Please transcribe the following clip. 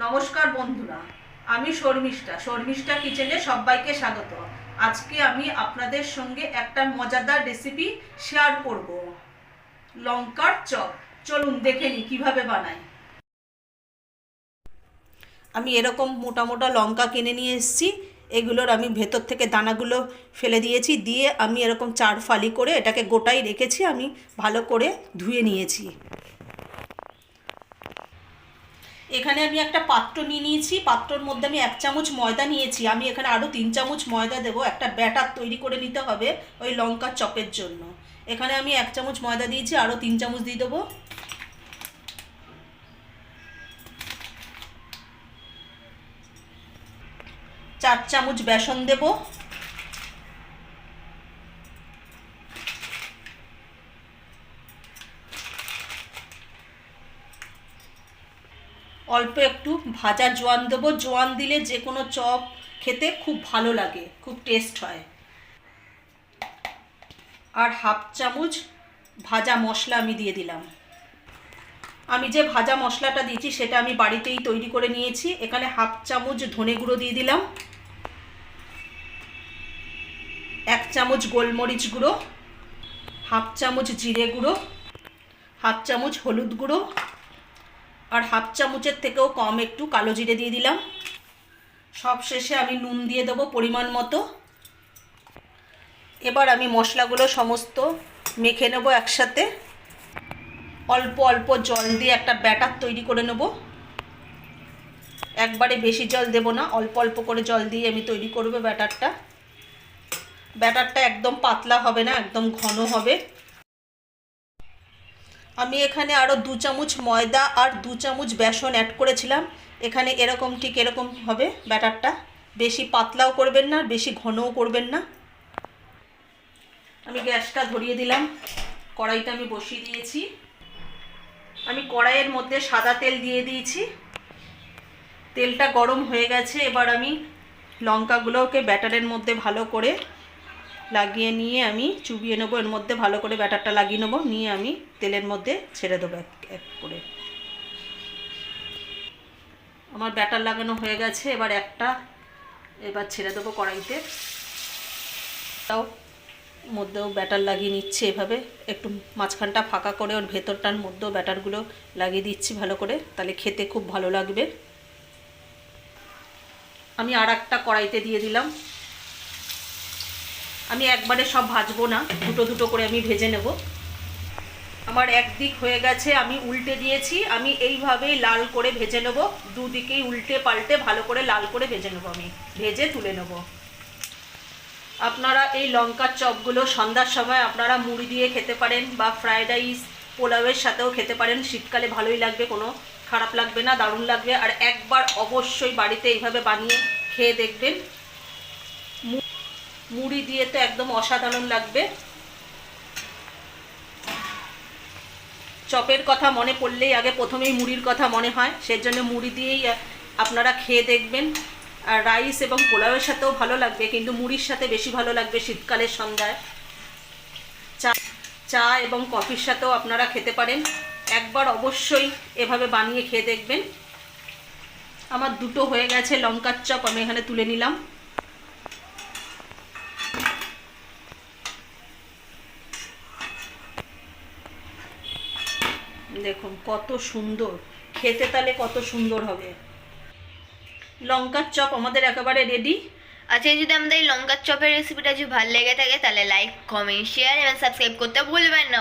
নমস্কার বন্ধুরা, আমি শর্মিষ্ঠা কিচেনে সবাইকে স্বাগত। আজকে আমি আপনাদের সঙ্গে একটা মজাদার রেসিপি শেয়ার করব, লঙ্কার চপ। চলুন দেখে নিই কীভাবে বানাই। আমি এরকম মোটা মোটা লঙ্কা কিনে নিয়ে এসেছি। এগুলোর আমি ভেতর থেকে দানাগুলো ফেলে দিয়েছি, দিয়ে আমি এরকম 4 ফালি করে এটাকে গোটাই রেখেছি। আমি ভালো করে ধুয়ে নিয়েছি। এখানে আমি একটা পাত্র নিয়ে নিয়েছি। পাত্রর মধ্যে আমি 1 চামচ ময়দা নিয়েছি। আমি এখানে আরও 3 চামচ ময়দা দেবো। একটা ব্যাটার তৈরি করে নিতে হবে ওই লঙ্কার চপের জন্য। এখানে আমি 1 চামচ ময়দা দিয়েছি, আরও 3 চামচ দিয়ে দেবো। চার চামচ বেসন দেব। অল্প একটু ভাজা জোয়ান দেবো। জোয়ান দিলে যে কোনো চপ খেতে খুব ভালো লাগে, খুব টেস্ট হয়। আর 1/2 চামচ ভাজা মশলা আমি দিয়ে দিলাম। আমি যে ভাজা মশলাটা দিয়েছি সেটা আমি বাড়িতেই তৈরি করে নিয়েছি। এখানে 1/2 চামচ ধনে গুঁড়ো দিয়ে দিলাম, 1 চামচ গোলমরিচ গুঁড়ো, 1/2 চামচ জিরে গুঁড়ো, 1/2 চামচ হলুদ গুঁড়ো, আর 1/2 চামচের থেকেও কম একটু কালো জিরে দিয়ে দিলাম। সব শেষে আমি নুন দিয়ে দেবো পরিমাণ মতো। এবার আমি মশলাগুলো সমস্ত মেখে নেব একসাথে। অল্প অল্প জল দিয়ে একটা ব্যাটার তৈরি করে নেব। একবারে বেশি জল দেব না, অল্প অল্প করে জল দিয়ে আমি তৈরি করব ব্যাটারটা। ব্যাটারটা একদম পাতলা হবে না, একদম ঘন হবে। আমি এখানে আরও 2 চামচ ময়দা আর 2 চামচ বেসন অ্যাড করেছিলাম। এখানে এরকম ঠিক এরকম হবে ব্যাটারটা। বেশি পাতলাও করবেন না, বেশি ঘনও করবেন না। আমি গ্যাসটা ধরিয়ে দিলাম, কড়াইটা আমি বসিয়ে দিয়েছি। আমি কড়াইয়ের মধ্যে সাদা তেল দিয়ে দিয়েছি। তেলটা গরম হয়ে গেছে। এবার আমি লঙ্কাগুলোকে ব্যাটারের মধ্যে ভালো করে লাগিয়ে নিয়ে আমি চুবিয়ে নেবো। এর মধ্যে ভালো করে ব্যাটারটা লাগিয়ে নেবো, নিয়ে আমি তেলের মধ্যে ছেড়ে দেবো এক এক করে। আমার ব্যাটার লাগানো হয়ে গেছে। এবার ছেড়ে দেবো কড়াইতে। তাও মধ্যেও ব্যাটার লাগিয়ে নিচ্ছে এভাবে, একটু মাঝখানটা ফাঁকা করে ওর ভেতরটার মধ্যেও ব্যাটারগুলো লাগিয়ে দিচ্ছি ভালো করে, তাহলে খেতে খুব ভালো লাগবে। আমি আর একটা কড়াইতে দিয়ে দিলাম। আমি একবারে সব ভাজবো না, দুটো দুটো করে আমি ভেজে নেব। আমার একদিক হয়ে গেছে, আমি উল্টে দিয়েছি। আমি এইভাবেই লাল করে ভেজে নেব, দুদিকেই উল্টে পাল্টে ভালো করে লাল করে ভেজে নেব। আমি ভেজে তুলে নেব। আপনারা এই লঙ্কার চপগুলো সন্ধ্যার সময় আপনারা মুড়ি দিয়ে খেতে পারেন, বা ফ্রায়েড রাইস পোলাওয়ের সাথেও খেতে পারেন। শীতকালে ভালোই লাগবে, কোনো খারাপ লাগবে না, দারুণ লাগবে। আর একবার অবশ্যই বাড়িতে এইভাবে বানিয়ে খেয়ে দেখবেন। মুড়ি দিয়ে তো একদম অসাধারণ লাগবে। চপের কথা মনে পড়লেই আগে প্রথমেই মুড়ির কথা মনে হয়, সেজন্য মুড়ি দিয়েই আপনারা খেয়ে দেখবেন। আর রাইস এবং পোলাওয়ের সাথেও ভালো লাগবে, কিন্তু মুড়ির সাথে বেশি ভালো লাগবে শীতকালের সন্ধ্যায়। চা এবং কফির সাথেও আপনারা খেতে পারেন। একবার অবশ্যই এভাবে বানিয়ে খেয়ে দেখবেন। আমার দুটো হয়ে গেছে লঙ্কার চপ, আমি এখানে তুলে নিলাম। দেখুন কত সুন্দর খেতে, তাহলে কত সুন্দর হবে। লঙ্কার চপ আমাদের একেবারে রেডি। আচ্ছা, যদি আমাদের এই লঙ্কার চপের রেসিপিটা যদি ভালো লেগে থাকে তাহলে লাইক, কমেন্ট, শেয়ার এবং সাবস্ক্রাইব করতে ভুলবেন না।